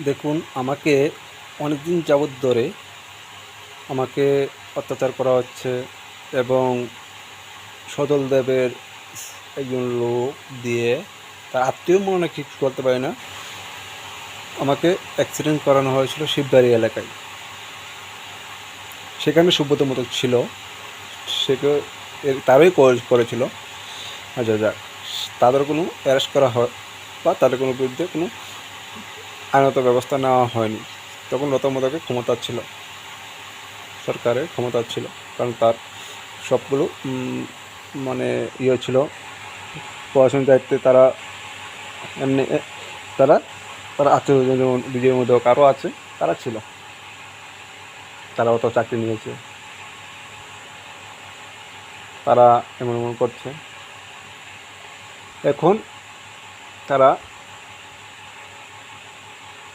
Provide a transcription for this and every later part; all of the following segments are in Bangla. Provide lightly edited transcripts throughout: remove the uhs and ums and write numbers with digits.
দেখুন, আমাকে অনেকদিন যাবৎ ধরে আমাকে অত্যাচার করা হচ্ছে এবং সজলদেবের একজন লোক দিয়ে, তার আত্মীয় মনে হয় ঠিক বলতে পারি না, আমাকে অ্যাক্সিডেন্ট করানো হয়েছিল শিববাড়ি এলাকায়। সেখানে সুব্রত মোদক ছিল, সেকে তারাই করেছিল। আচ্ছা যাক, তাদের কোনো অ্যারেস্ট করা হয় বা তাদের কোনো বিরুদ্ধে কোনো আইনত ব্যবস্থা নেওয়া হয়নি। তখন লতা মোদকের ক্ষমতা ছিল, সরকারের ক্ষমতা ছিল, কারণ তার সবগুলো মানে ছিল, পড়াশোনার দায়িত্বে তারা এমনি তারা তারা আত্মীয় যেমন বিজয় মোদক আরও আছে, তারা ছিল, তারা অত চাকরি নিয়েছে, তারা এমন এমন করছে। এখন তারা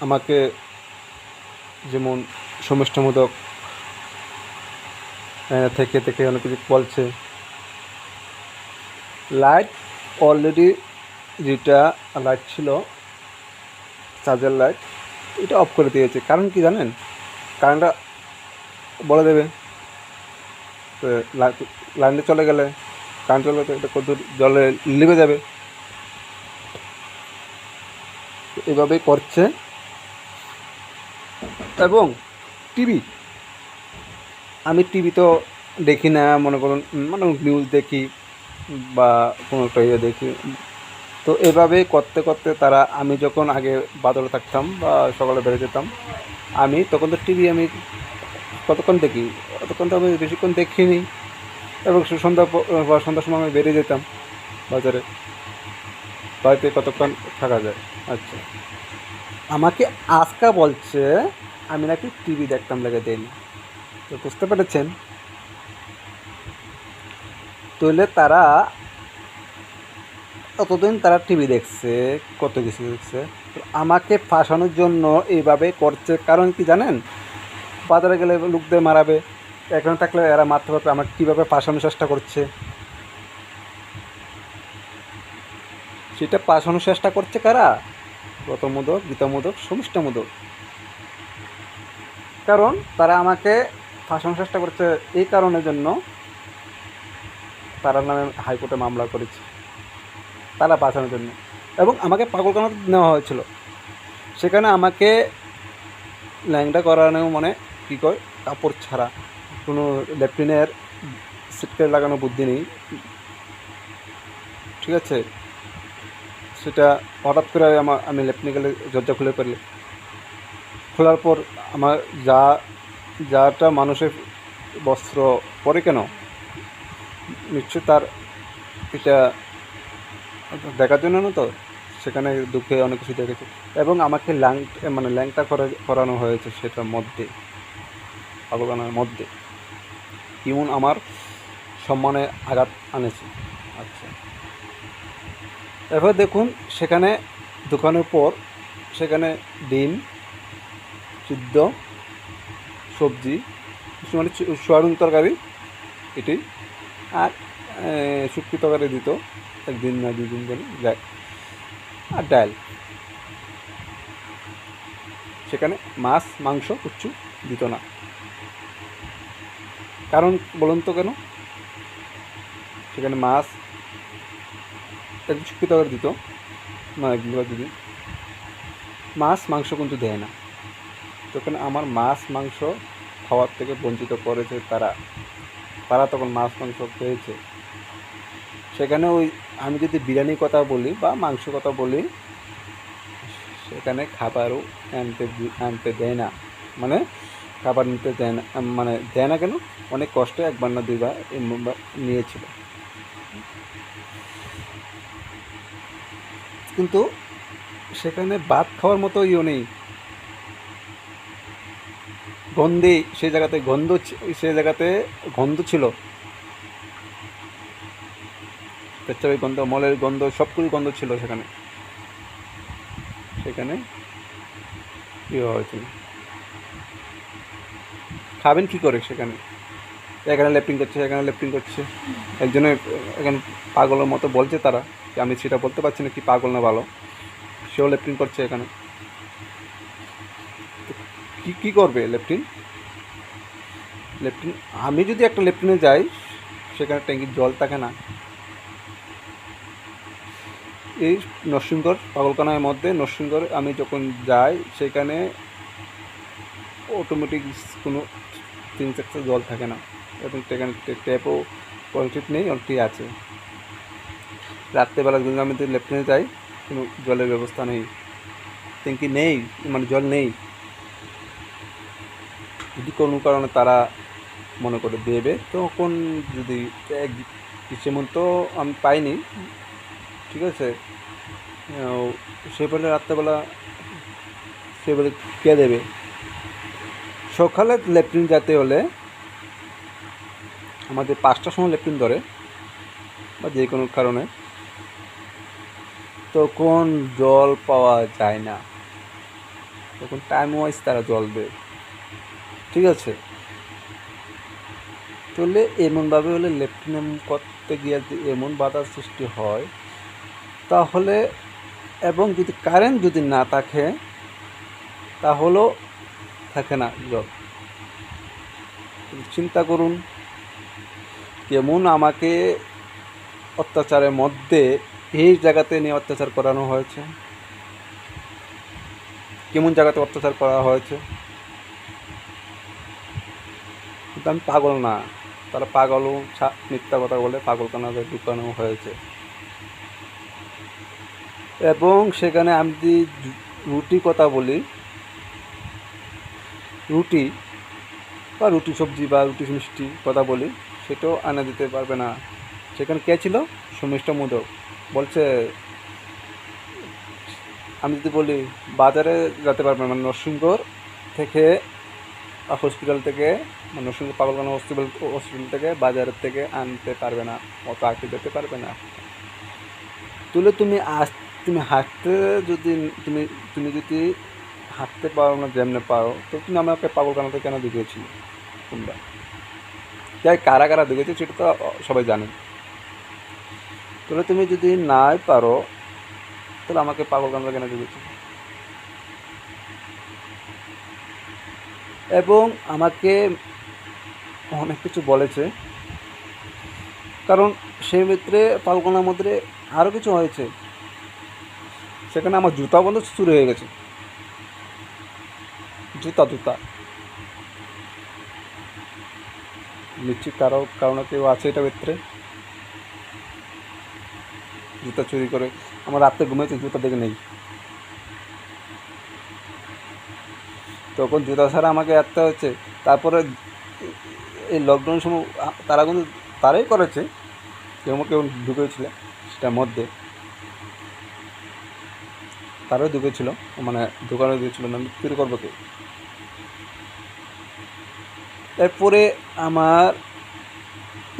আমাকে যেমন সমষ্টিমূলক থেকে থেকে অনেক কিছু বলছে। লাইট অলরেডি, যেটা লাইট ছিল চার্জার লাইট, এটা অফ করে দিয়েছে। কারণ কি জানেন? কারেন্টটা বলে দেবে, লাইনটা চলে গেলে, কারেন্ট চলে গেলে এটা কত জলে লিভে যাবে। এভাবেই করছে। এবং টিভি, আমি টিভি তো দেখি না, মনে করুন মানে নিউজ দেখি বা কোনো একটা ইয়ে দেখি। তো এভাবেই করতে করতে তারা, আমি যখন আগে বাদলে থাকতাম বা সকালে বেরিয়ে যেতাম, আমি তখন তো টিভি আমি কতক্ষণ দেখি, ততক্ষণ তো আমি বেশিক্ষণ দেখিনি। এবং সন্ধ্যার সময় আমি বেরিয়ে যেতাম বাজারে, বাড়িতে কতক্ষণ থাকা যায়। আচ্ছা, আমাকে আজকা বলছে আমি নাকি টিভি দেখতাম, লেগে দেয়নি। তো বুঝতে পেরেছেন? তাহলে তারা ততদিন তারা টিভি দেখছে, কত কিছু দেখছে, তো আমাকে ফাঁসানোর জন্য এইভাবে করছে। কারণ কি জানেন? বাজারে গেলে লোকদের মারাবে, এখানে থাকলে এরা মারতে পারবে। আমাকে কীভাবে ফাঁসানোর চেষ্টা করছে, সেটা ফাঁসানোর চেষ্টা করছে কারা? গতমোদক, গীতামোদক, সমষ্টিমোদক। কারণ তারা আমাকে ফাঁসানোর চেষ্টা করছে এই কারণের জন্য, তারা নামে হাইকোর্টে মামলা করেছে, তারা বাঁচানোর জন্য। এবং আমাকে পাগলখানা নেওয়া হয়েছিল, সেখানে আমাকে ল্যাংটা করানো, মানে কী করে, কাপড় ছাড়া, কোনো ল্যাট্রিনের সিটকেট লাগানো বুদ্ধি নেই, ঠিক আছে? সেটা হঠাৎ করে আমি ল্যাট্রিনে গেলে দরজা খুলে ফেলি, খোলার পর আমার যাটা মানুষের বস্ত্র পরে কেন, নিশ্চয় তার এটা দেখার জন্য না তো, সেখানে দুঃখে অনেক কিছু দেখেছে। এবং আমাকে ল্যাংটা করানো হয়েছে, সেটার মধ্যে, পাগলানার মধ্যে, ইমন আমার সম্মানে আঘাত আনেছে। আচ্ছা, এবার দেখুন, সেখানে দোকানের পর সেখানে ডিম সিদ্ধ, সবজি, মানে সয়াবিন তরকারি এটি, আর শুক্তি তরকারি দিত একদিন না দুদিন ধরে, যাক, আর ডাল। সেখানে মাছ মাংস কিচ্ছু দিত না। কারণ বলুন তো কেন? সেখানে মাছ একদিন শুক্তি তরকারি দিত, না একদিন বা দুদিন, মাছ মাংস কিন্তু দেয় না। তখন আমার মাছ মাংস খাওয়ার থেকে বঞ্চিত করেছে তারা, তারা তখন মাছ মাংস পেয়েছে। সেখানে ওই, আমি যদি বিরিয়ানির কথা বলি বা মাংস কথা বলি, সেখানে খাবারও আনতে দেয় না, মানে খাবার নিতে দেয় না, মানে দেয় না কেন, অনেক কষ্টে একবার না দুইবার নিয়েছিল। কিন্তু সেখানে ভাত খাওয়ার মতো নেই, গন্ধে, সেই জায়গাতে গন্ধ ছিল, পেচ্ছাপের গন্ধ, মলের গন্ধ, সবগুলো গন্ধ ছিল সেখানে। সেখানে কী হয়েছিল, খাবেন কী করে সেখানে? এখানে লেপটিং করছে, এখানে লেপটিং করছে, একজনে এখানে পাগলের মতো বলছে তারা, আমি সেটা বলতে পারছি না কি পাগল না ভালো, সেও লেপটিং করছে এখানে। কী করবে লেফটিন? লেফটিন, আমি যদি একটা লেফটিনে যাই, সেখানে ট্যাঙ্কির জল থাকে না। এই নরসিংগড় পাগলখানার মধ্যে নরসিংগড় আমি যখন যাই, সেখানে অটোমেটিক কোনো সিনটেক্সে জল থাকে না, এবং সেখানে ট্যাপও কলটিট নেই, অলটি আছে। রাত্রেবেলা যদি আমি লেফটিনে যাই, কোনো জলের ব্যবস্থা নেই, ট্যাঙ্কি নেই, মানে জল নেই। যদি কোনো কারণে তারা মনে করে দেবে, তখন যদি সেমন তো আমি পাইনি, ঠিক আছে, সেবেলা রাত্রেবেলা সেবেলা কে দেবে? সকালে লেফটিন যেতে হলে আমাদের 5টার সময় লেফটিন ধরে, বা যে কোনো কারণে, তখন জল পাওয়া যায় না, তখন টাইম ওয়াইজ তারা জল দেয়, ঠিক আছে। তাহলে এমনভাবে হলে লেফটিন করতে গিয়ে যদি এমন বাধার সৃষ্টি হয়, তাহলে, এবং যদি কারেন্ট যদি না থাকে, তাহলেও থাকে না জল। চিন্তা করুন, কেমন আমাকে অত্যাচারের মধ্যে এই জায়গাতে নিয়ে অত্যাচার করানো হয়েছে, কেমন জায়গাতে অত্যাচার করা হয়েছে। কিন্তু আমি পাগল না, তারা পাগলও মিথ্যা কথা বলে পাগলখানাতে ঢুকানো হয়েছে। এবং সেখানে আমি যদি রুটি কথা বলি, রুটি বা রুটি সবজি বা রুটি মিষ্টি কথা বলি, সেটাও আনা দিতে পারবে না। সেখানে কে ছিল? সুমিষ্ট মোদক বলছে, আমি যদি বলি বাজারে যেতে পারবে না, মানে নরসিংগড় থেকে হসপিটাল থেকে, মানে নরসিংগড় পাগলখানা হসপিটাল থেকে বাজারের থেকে আনতে পারবে না, অত আঁকতে যেতে পারবে না। তুলে তুমি হাঁটতে যদি তুমি তুমি যদি হাঁটতে পারো না, যেমনে পারো, তো তুমি আমাকে পাগলখানাতে কেন ঢুকিয়েছিল? তোমরা যাই কারা কারা ঢুকেছে সেটা তো সবাই জানে। তাহলে তুমি যদি নাই পারো, তাহলে আমাকে পাগলখানাতে কেন ঢুকেছিল? এবং আমাকে অনেক কিছু বলেছে, কারণ সেই ভিতরে পাগলখানার মধ্যে আরও কিছু হয়েছে। সেখানে আমার জুতা বন্ধ চুরি হয়ে গেছে, জুতা নিশ্চিত কারণে কেউ আছে এটা ভিতরে, জুতা চুরি করে। আমার রাত্রে ঘুমিয়েছে, জুতা দেখে নেই, তখন জুতা ছাড়া আমাকে আসতে হচ্ছে। তারপরে এই লকডাউনের সময় তারা কিন্তু তারাই করেছে, কেউ ঢুকেছিল সেটার মধ্যে, তারাও ঢুকেছিল, মানে দোকানে দিয়েছিল না, চুরি করবো কে? এরপরে আমার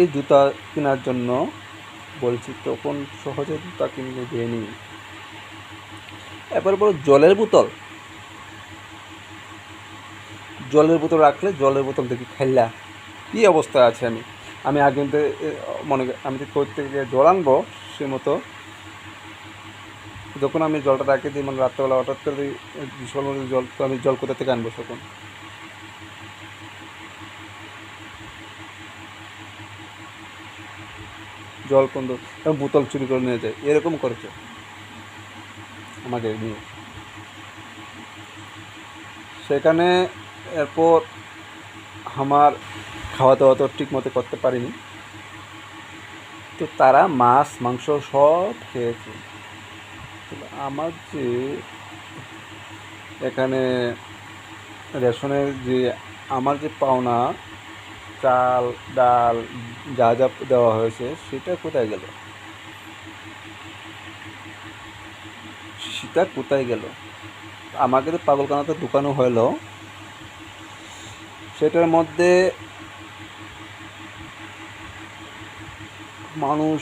এই জুতা কেনার জন্য বলছি, তখন সহজে জুতা কিনতে দেয়নি। এরপরে বলো জলের বোতল রাখলে জলের বোতল দেখি খেললা কী অবস্থায় আছে। আমি আগে আমি করতে গিয়ে জল আনবো, সে মতো যখন আমি জলটা রাখি দিই, মানে রাত্রেবেলা হঠাৎ করে দিই জল, তো আমি জল কোথা থেকে আনবো? তখন জল বন্ধ, এবং বোতল চুরি করে নিয়ে যায়, এরকম করেছে আমাকে নিয়ে সেখানে। এরপর আমার খাওয়া দাওয়া তো ঠিক মতো করতে পারিনি, তো তারা মাছ মাংস সব খেয়েছে। আমার যে এখানে রেশনের যে আমার যে পাওনা চাল ডাল যা যা দেওয়া হয়েছে, সেটা কোথায় গেল? আমাকে তো পাগলখানাতে ঢুকানো হলো, সেটার মধ্যে মানুষ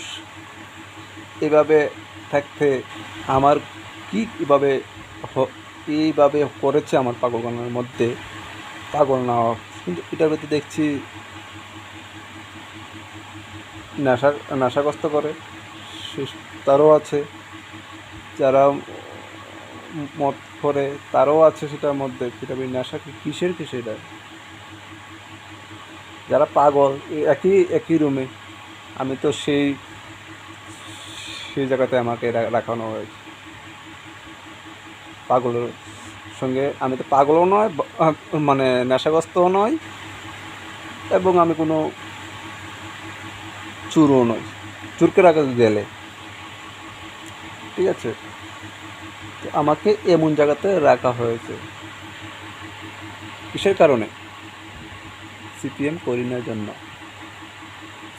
এভাবে থাকতে আমার এইভাবে করেছে আমার পাগলখানার মধ্যে, পাগল না। কিন্তু এটার মধ্যে দেখছি নেশাগ্রস্ত করে তারও আছে, যারা মদ করে তারও আছে সেটার মধ্যে, সেটা নেশা কিসের এটা? যারা পাগল একই একই রুমে, আমি তো সেই জায়গাতে আমাকে রাখানো হয়েছে পাগলের সঙ্গে। আমি তো পাগলও নয়, মানে নেশাগ্রস্তও নয়, এবং আমি কোনো চুরও নয়। চুরকে রাখা গেলে ঠিক আছে, তো আমাকে এমন জায়গাতে রাখা হয়েছে কিসের কারণে? সিপিএম করিনার জন্য,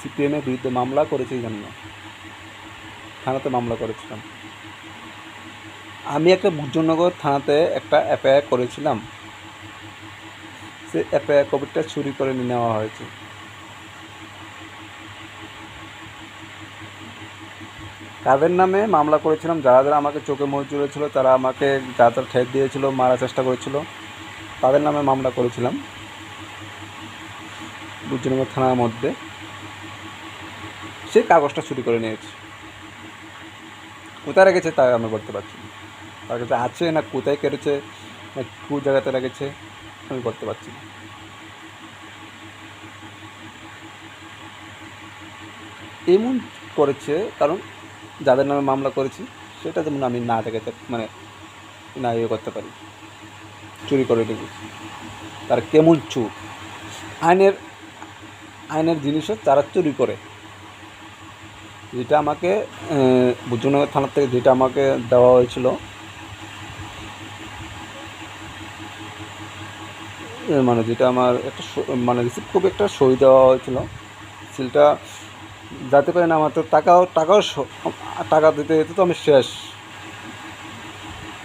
সিপিএমের বিরুদ্ধে মামলা করেছে এই জন্য থানাতে মামলা করেছিলাম। আমি একটা বুদ্ধনগর থানাতে একটা এফআইআর করেছিলাম, সে এফআইআর কপিটা চুরি করে নিয়ে নেওয়া হয়েছে। তাদের নামে মামলা করেছিলাম, যারা যারা আমাকে চোখে মুখ জুড়েছিল, তারা আমাকে যা যা ঠেট দিয়েছিল, মারার চেষ্টা করেছিল, তাদের নামে মামলা করেছিলাম বুদ্ধনগর থানার মধ্যে। সে কাগজটা চুরি করে নিয়েছে। কোথায় রেখেছে তা আমি বলতে পারছি না, তার কাছে আছে না কোথায় কেটেছে না কোন জায়গাতে রেখেছে আমি বলতে পারছি না। এমন করেছে কারণ যাদের নামে মামলা করেছি সেটা যেমন আমি না দেখাতে, মানে না ইয়ে করতে পারি, চুরি করে দেবো। তার কেমন চুর, আইনের আইনের জিনিসও তারা চুরি করে। যেটা আমাকে বুদ্ধনগর থানার থেকে যেটা আমাকে দেওয়া হয়েছিল, মানে যেটা আমার একটা মানে রিসিভ খুব একটা সই দেওয়া হয়েছিল, সিলটা যাতে পারে না। আমার তো টাকা দিতে দিতে তো আমি শেষ।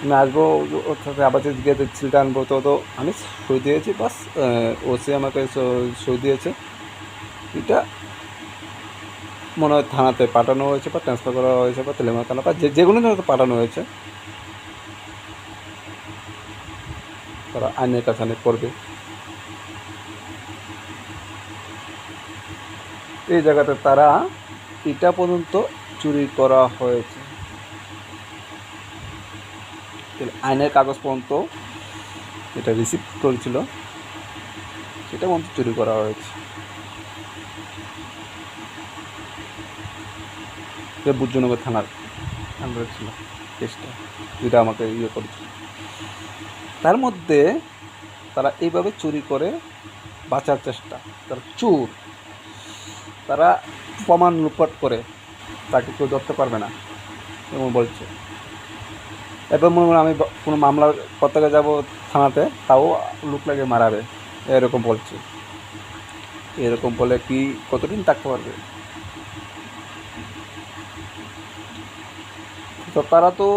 আমি আসবো ওর সাথে আবার যদি গিয়ে সিলটা আনবো, তো আমি সই দিয়েছি বাস। ওসি আমাকে সই দিয়েছে। এটা মনে হয় থানাতে পাঠানো হয়েছে বা ট্রান্সফার করা হয়েছে বা তেলেঙ্গানা থানা বা যে কোনো জায়গাতে পাঠানো হয়েছে। তারা আইনের কাছে অনেক করবে। এই জায়গাতে তারা এটা পর্যন্ত চুরি করা হয়েছে, আইনের কাগজ পর্যন্ত যেটা রিসিভ করেছিল সেটা পর্যন্ত চুরি করা হয়েছে। বুদ্ধনগর থানার আন্ডারে ছিল কেসটা, যেটা আমাকে ইয়ে করেছিল। তার মধ্যে তারা এইভাবে চুরি করে বাঁচার চেষ্টা, তারা চোর, তারা প্রমাণ লুটপাট করে, তাকে কেউ ধরতে পারবে না এমন বলছে। এবার মনে হয় আমি কোনো মামলা করতে যাবো থানাতে, তাও লুক লাগে মারাবে, এরকম বলছে। এরকম বলে কি কতদিন থাকতে পারবে? তো তারা তো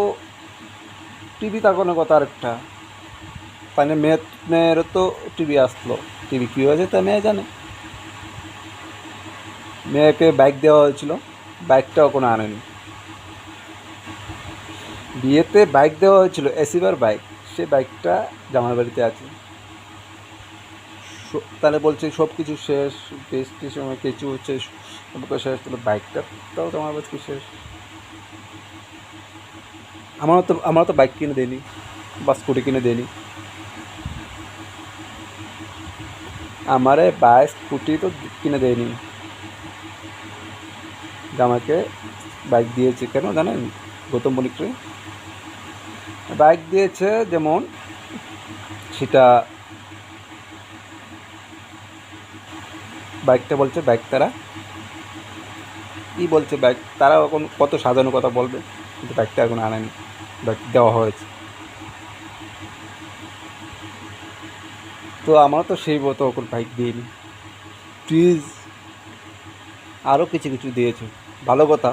টিভি তাকানো কথা আরেকটা, মানে মেয়েরও তো টিভি আসলো, টিভি কী হয়েছে তা মেয়ে জানে। মেয়েকে বাইক দেওয়া হয়েছিল, বাইকটাও কোনো আনেনি। বিয়েতে বাইক দেওয়া হয়েছিল, এসিবার বাইক, সে বাইকটা জামার বাড়িতে আছে। তাহলে বলছে সব কিছু শেষ, টেস্টের সময় কিছু হচ্ছে শেষ, তাহলে বাইকটাও জামার বাড়িতে শেষ। আমারও তো বাইক কিনে দেয়নি বা স্কুটি কিনে দেয়নি। আমারে বাইক স্কুটি তো কিনে দেয়নি। জামাকে বাইক দিয়েছে কেন জানেন? গৌতম বণিককে বাইক দিয়েছে, যেমন সেটা বাইকটা বলছে বাইক তারা কী বলছে, বাইক তারা এখন কত সাজানো কথা বলবে, কিন্তু বাইকটা এখন আনেনি, বাইক দেওয়া হয়েছে। তো আমার তো সেই মতো ওখন বাইক দিইনি, ফ্রিজ আরও কিছু কিছু দিয়েছে, ভালো কথা।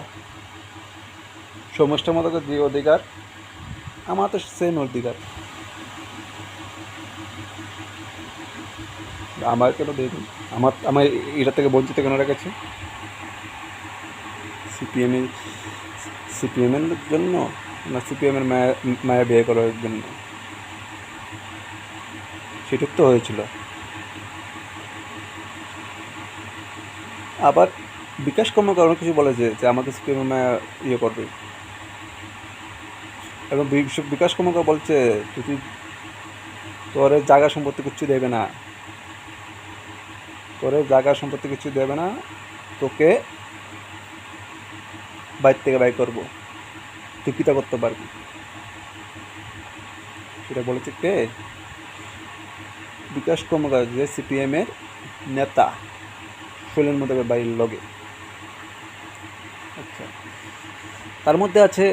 সমস্যার মতো যে অধিকার, আমার তো সেম অধিকার, আমার কেন দেয়নি? আমার এটা থেকে বঞ্চিত কেন রেখেছে? সিপিএমের জন্য না সিপিএমের মায়া বিয়ে করার জন্য? সেটুক তো হয়েছিল। আবার বিকাশ কর্মকার অনেক কিছু বলে যে আমাকে সিপিএমের মায়া ইয়ে করবে, এবং বিকাশ কর্মকার বলছে তুই তোর জায়গা সম্পত্তি কিছু দেবে না, তোর জায়গা সম্পত্তি কিছু দেবে না, তোকে বাইর থেকে বাই করবো, তুই পিতা করতে পারবি। সেটা বলেছে কে? বিকাশ কর্মকার, যে সিপিএমের নেতা, শৈলেন মোদকের বাড়ির লগে। আচ্ছা, তার মধ্যে আছে,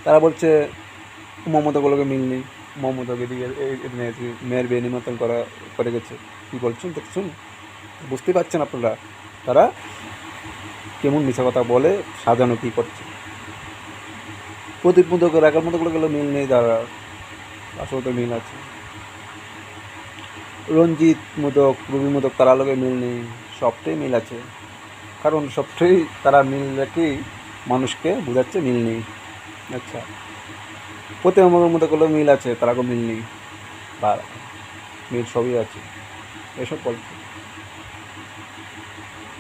তারা বলছে মমতাগুলোকে মিল নেই, মমতাকে দিয়ে মেয়ের বিয়ে নিমন্ত্রণ করে গেছে। কী বলছেন দেখছুন? বুঝতেই পারছেন আপনারা তারা কেমন মিশা কথা বলে সাজানো কী করছে। প্রদীপ মোদকের একার মতো গেলে মিল নেই, যারা আসলে তো মিল আছে। রঞ্জিত মোদক, রবি মোদক, তারা লোকের মিল নেই, সবটাই মিল আছে। কারণ সবটাই তারা মিল রেখেই মানুষকে বোঝাচ্ছে মিল নেই। আচ্ছা, প্রতিমার মতো গুলো মিল আছে, তারাকেও মিল নেই, বা মিল সবই আছে, এসব বলছে।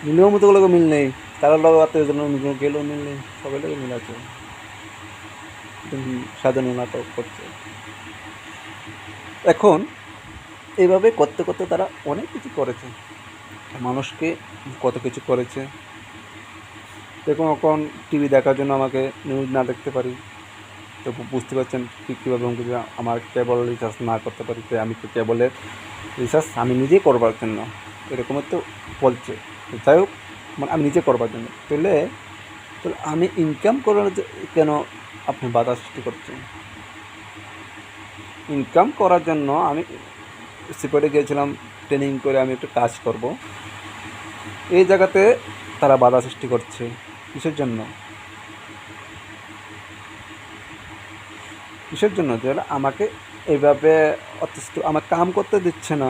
মিলেও মতো গুলো মিল নেই, তারা লোক আত্মীয় জন্য গেলেও মিল নেই, সবাই লোক মিল আছে, সাজানো নাটক করছে। এখন এইভাবে করতে করতে তারা অনেক কিছু করেছে, মানুষকে কত কিছু করেছে। দেখুন, এখন টিভি দেখার জন্য আমাকে নিউজ না দেখতে পারি, তো বুঝতে পারছেন কীভাবে আমার কেবল রিচার্জ না করতে পারি, তো আমি তো কেবলের রিচার্জ আমি নিজেই করবার জন্য এরকমই তো বলছে। যাই হোক, মানে আমি নিজে করবার জন্য, তাহলে আমি ইনকাম করার কেন আপনি বাধা সৃষ্টি করছেন? ইনকাম করার জন্য আমি সিপারে গিয়েছিলাম, ট্রেনিং করে আমি একটু কাজ করব, এই জায়গাতে তারা বাধা সৃষ্টি করছে। কিসের জন্য? কিসের জন্য? যে আমাকে এইভাবে অথচ আমার কাম করতে দিচ্ছে না,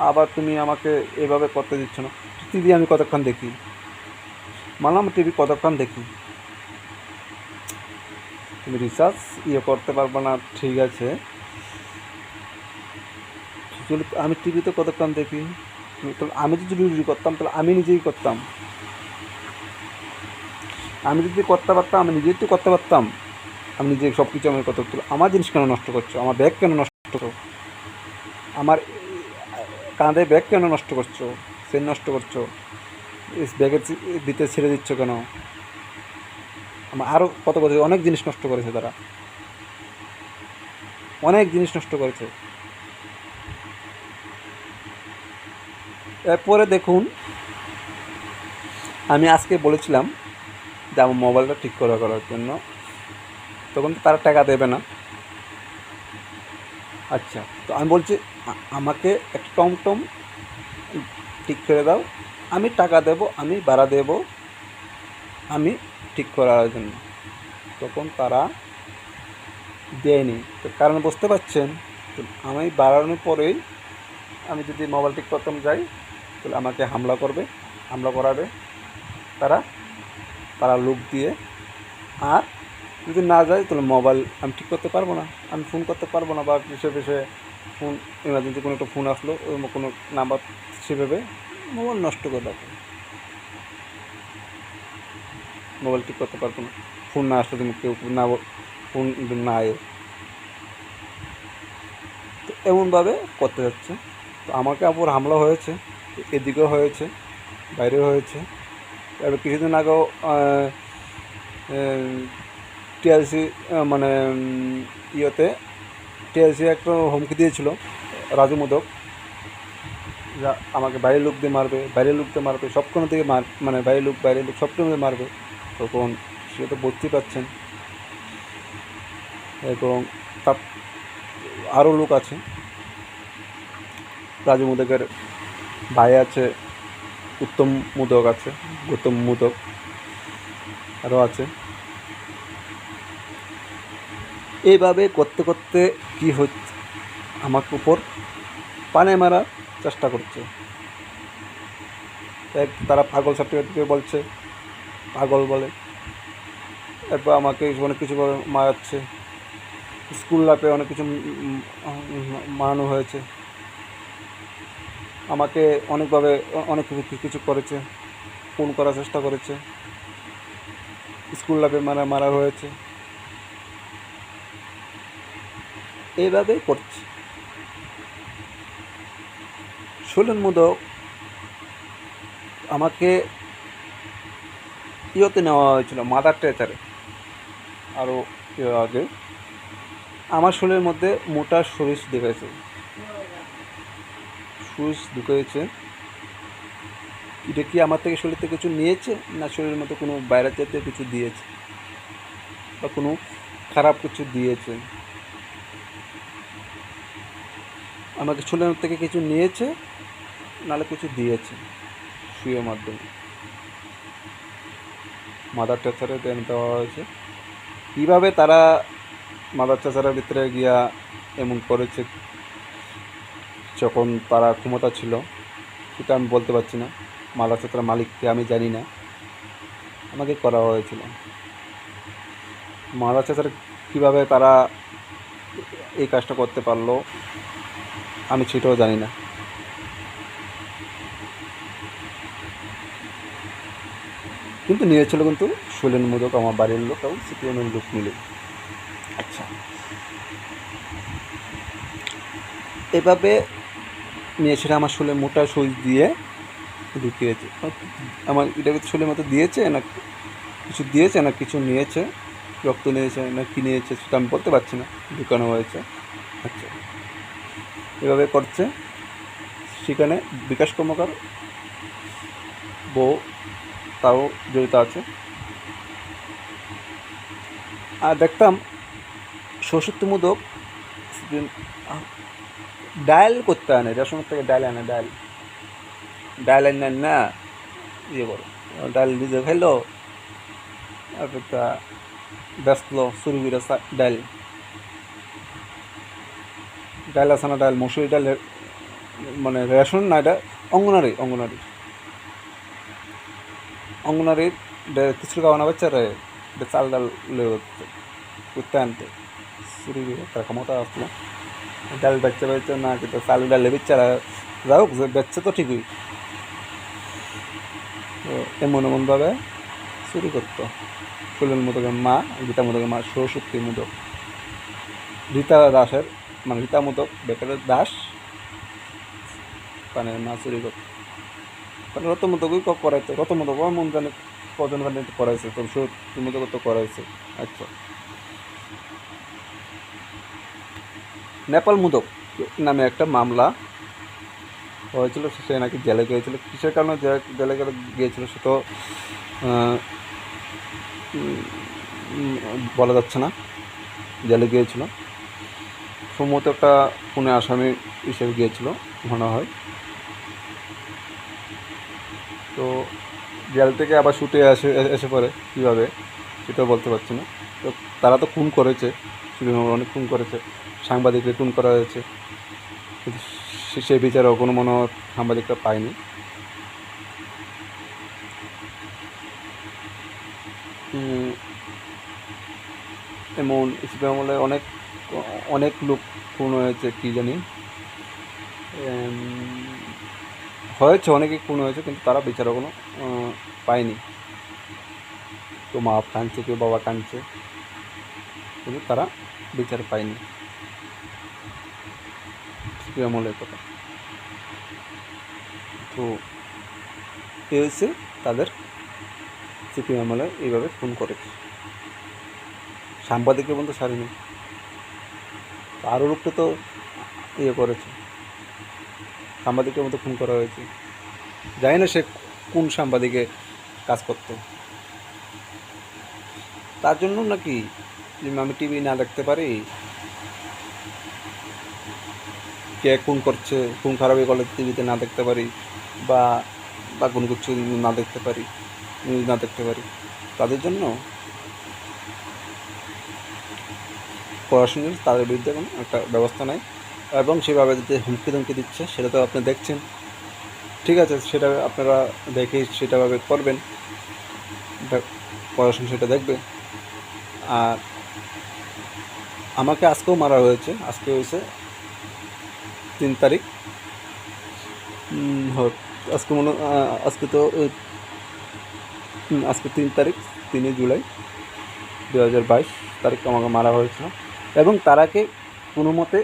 আবার তুমি আমাকে এইভাবে করতে দিচ্ছ না। টিভি আমি কতক্ষণ দেখি, মানলাম টিভি কতক্ষণ দেখি, তুমি রিচার্জ করতে পারবো না, ঠিক আছে, আমি টিভিতে কতক্ষণ দেখি। আমি যদি রুজি করতাম তাহলে আমি নিজেই করতাম, আমি যদি করতে পারতাম আমি নিজেই তো করতে পারতাম, আমি নিজে সব কিছু আমি করতে পারতাম। আমার জিনিস কেন নষ্ট করছো? আমার ব্যাগ কেন নষ্ট করছো? আমার কাঁধে ব্যাগ কেন নষ্ট করছো? সেন নষ্ট করছো, ব্যাগের ভিতরে ছেড়ে দিচ্ছ কেন? আমার আরও কত কথা, অনেক জিনিস নষ্ট করেছে তারা, অনেক জিনিস নষ্ট করেছে। এরপরে দেখুন, আমি আজকে বলেছিলাম যে আমার মোবাইলটা ঠিক করার জন্য, তখন তো তারা টাকা দেবে না। আচ্ছা, তো আমি বলছি আমাকে একটা টমটম ঠিক করে দাও, আমি টাকা দেব, আমি ভাড়া দেব, আমি ঠিক করার জন্য। তখন তারা দেয়নি, তো কারণ বুঝতে পারছেন, তো আমি বাড়ানোর পরেই আমি যদি মোবাইল ঠিক করতাম যাই, তাহলে আমাকে হামলা করাবে তারা লোক দিয়ে। আর যদি না যায় তাহলে মোবাইল আমি ঠিক করতে পারবো না, আমি ফোন করতে পারবো না, বা বেশি ফোন এমার্জেন্সি কোনো একটা ফোন আসলো, কোনো নাম্বার সেভাবে মোবাইল নষ্ট করে রাখো, মোবাইল ঠিক করতে পারবো না, ফোন না আসলে তুমি কেউ না, ফোন না এ, তো এমনভাবে করতে যাচ্ছে। তো আমাকে আবার হামলা হয়েছে, এদিকেও হয়েছে, বাইরেও হয়েছে। এবার কিছুদিন আগেও টিআরসি মানে ইয়েতে টিআরসি একটা হুমকি দিয়েছিল রাজু মোদক, যা আমাকে বাইরের লোক দিয়ে মারবে, সবখানে থেকে মানে বাইরের লোক সবখানে দিয়ে মারবে। তখন সে তো বুঝতেই পারছেন, এবং তার আরও লোক আছে, রাজু মোদকের ভাই আছে, উত্তম মোদক আছে, গৌতম মোদক আরও আছে। এইভাবে করতে করতে কী হচ্ছে, আমার উপর পানে মারার চেষ্টা করছে। তারা পাগল সার্টিফিকেট বলছে, পাগল বলে, এরপর আমাকে অনেক কিছু মারাচ্ছে, স্কুল লাইফে অনেক কিছু মারানো হয়েছে, আমাকে অনেকভাবে অনেক কিছু করেছে, ফোন করার চেষ্টা করেছে। স্কুল লাইফে মারা মারা হয়েছে, এইভাবেই করছে। শৈলেন মোদক আমাকে ইয়েতে নেওয়া হয়েছিল, মাদার টেরেসারে, আরও আগে। আমার শরীরের মধ্যে মোটা সরিষ দেখেছে, সরিষ ঢুকেছে। এটা কি আমার থেকে শরীর থেকে কিছু নিয়েছে, না শরীরের মধ্যে কোনো বাইরে জাতীয় কিছু দিয়েছে, বা কোনো খারাপ কিছু দিয়েছে? আমাকে শরীরের থেকে কিছু নিয়েছে, নাহলে কিছু দিয়েছে শুয়ের মাধ্যমে। মাদার টেরেসারে দেওয়া হয়েছে। কীভাবে তারা মাদার টেরেসার ভিতরে গিয়া এমন করেছে, যখন তারা ক্ষমতা ছিল, সেটা আমি বলতে পারছি না। মাদার টেরেসার মালিককে আমি জানি না, আমাকে করা হয়েছিল। মাদার টেরেসার কীভাবে তারা এই কাজটা করতে পারলো আমি সেটাও জানি না। কিন্তু নিয়েছিল কিন্তু শৈলেন মোদক, আমার বাড়ির লোক এবং সিপিএমের লোক মিলে। আচ্ছা, এভাবে নিয়েছিল। আমার শোলে মোটা সুইচ দিয়ে ঢুকিয়েছে। আমার এটা শোলের মতো দিয়েছে, না কিছু দিয়েছে, না কিছু নিয়েছে, রক্ত নিয়েছে, না কী নিয়েছে সেটা আমি বলতে পারছি না, ঢুকানো হয়েছে। আচ্ছা, এভাবে করছে। সেখানে বিকাশ কর্মকার বউ তাও জড়িত আছে। আর দেখতাম সরস্বতী মোদক ডায়াল করতে আনে, রেশনের থেকে ডায়াল আনে, ডায়াল আনেন না, ইয়ে করো, ডায়াল নিজে খাইলো, তারপর তা বেসলো চুরি করে ডাল আছে না, ডাল মসুরি ডালের, মানে রেশন না, এটা অঙ্গনারীর কিছু খাওয়ানো বাচ্চারা চাল ডাল করতে আনতে চুরি করে, তার ক্ষমতা আসলো। ডাল বাচ্চা না, কিন্তু চাল ডালে বাচ্চারা যাই হোক, বেচছে তো ঠিকই, তো এমনভাবে চুরি করতো। শৈলেন মোদকের মা, রীতা মোদকের মা সরস্বতী মোদক, রীতা দাসের, মানে রীতা মোদক বেকারের দাস, মানে মা চুরি করতো। মানে রত মোদকই করাইতো, রত মোদক মন জানে কজন করাইছে, তো সরস্বতী মোদক তো করাইছে। আচ্ছা, নেপাল মোদক নামে একটা মামলা হয়েছিল, সে নাকি জেলে গিয়েছিল। কিসের কারণে জেলে গিয়েছিল সে তো বলা যাচ্ছে না। জেলে গিয়েছিল সম্ভবত একটা খুনে আসামি হিসেবে গিয়েছিল মনে হয়। তো জেল থেকে আবার ছুটে এসে পড়ে কীভাবে সেটাও বলতে পারছি না। তো তারা তো খুন করেছে, অনেক খুন করেছে, সাংবাদিকদের খুন করা হয়েছে, কিন্তু সেই বিচারেও কোনো মনে হয় সাংবাদিকরা পায়নি। এমন ইসলাম আমলে অনেক অনেক লোক খুন হয়েছে, কী জানি হয়েছে, অনেকে খুন হয়েছে, কিন্তু তারা বিচারও কোনো পায়নি। কেউ মা কাঁদছে, কেউ বাবা কাঁদছে, কিন্তু তারা বিচার পায়নি। ইসলাম আমলের কথা তো এ হয়েছে তাদের সিপিএম আমলে এইভাবে খুন করেছে। সাংবাদিকের বন্ধু সারিনি, আরও লোককে তো ইয়ে করেছে, সাংবাদিকের মতো খুন করা হয়েছে। জানি না সে কোন সাংবাদিকে কাজ করতো, তার জন্য নাকি যে আমি টিভি না দেখতে পারি, কে খুন করছে, খুন খারাপই করলে টিভিতে না দেখতে পারি, বা বা কোনো কিছু না দেখতে পারি, নিউজ না দেখতে পারি, তাদের জন্য পড়াশোনা তাদের বিরুদ্ধে কোনো একটা ব্যবস্থা নেয়, এবং সেভাবে যে হুমকি ধমকি দিচ্ছে সেটা তো আপনি দেখছেন। ঠিক আছে, সেটা আপনারা দেখে সেটাভাবে করবেন, পড়াশোনা সেটা দেখবে। আর আমাকে আজকেও মারা হয়েছে, আজকে হয়েছে 3 তারিখ, আজকে আজকে তো আজকে 3 তারিখ। 3 জুলাই 2022 তারিখ আমাকে মারা হয়েছিল। এবং তারাকে কোনো মতে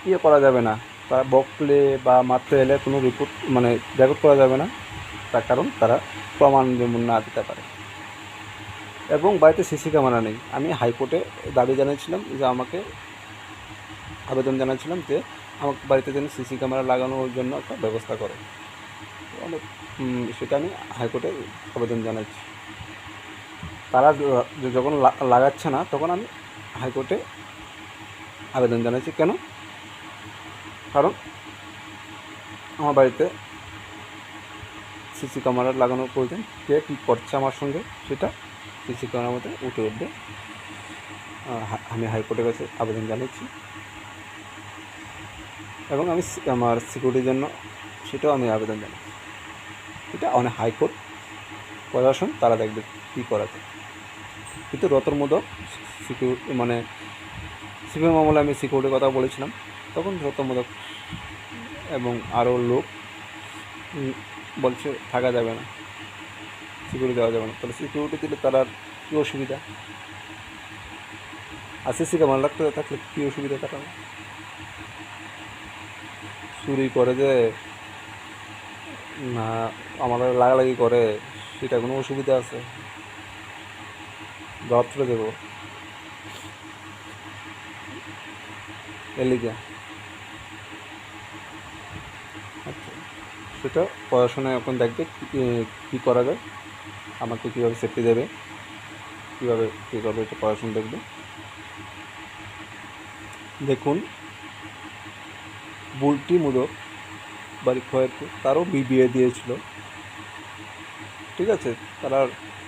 ইয়ে করা যাবে না, তারা বকলে বা মারতে এলে কোনো রিপোর্ট মানে রেকর্ড করা যাবে না, তার কারণ তারা প্রমাণ যেমন না দিতে পারে। এবং বাড়িতে সিসি ক্যামেরা নেই। আমি হাইকোর্টে দাবি জানিয়েছিলাম যে আমাকে আবেদন জানাচ্ছিলাম যে আমার বাড়িতে যেন সিসি ক্যামেরা লাগানোর জন্য একটা ব্যবস্থা করে। অনেক সেটা আমি হাইকোর্টে আবেদন জানাচ্ছি। তারা যখন লাগাচ্ছে না তখন আমি হাইকোর্টে আবেদন জানাচ্ছি। কেন? কারণ আমার বাড়িতে সিসি ক্যামেরা লাগানোর প্রয়োজন। কে কী করছে আমার সঙ্গে সেটা সিসি ক্যামেরার মধ্যে উঠে উঠবে। আমি হাইকোর্টের কাছে আবেদন জানাচ্ছি এবং আমি আমার সিকিউরিটির জন্য সেটাও আমি আবেদন জানাচ্ছি। এটা অনেক হাইকোর্ট প্রশাসন তারা দেখবে কী করা যায়। কিন্তু রতন মোদক মানে সিপিএম আমলে আমি সিকিউরিটির কথা বলেছিলাম, তখন রতন মোদক এবং আরও লোক বলছে থাকা যাবে না, সিকিউরিটি দেওয়া যাবে না। তাহলে সিকিউরিটি দিলে তার আর কী অসুবিধা? আর সিসি ক্যামেরা লাগতে থাকলে কী অসুবিধা? তারা চুরি করে যে না আমাদের লাগালাগি করে সেটা কোনো অসুবিধা আছে? জবাব তুলে দেবো এলিগা। আচ্ছা, সেটা পড়াশোনায় এখন দেখবে কী করা যায়, আমাকে কীভাবে সেফটি দেবে, কীভাবে কী করবে, এটা পড়াশোনা দেখবে। দেখুন, বুলটি মোদক বাড়ি খয়েরপুর, তারও বিয়ে দিয়েছিল, ঠিক আছে? তারা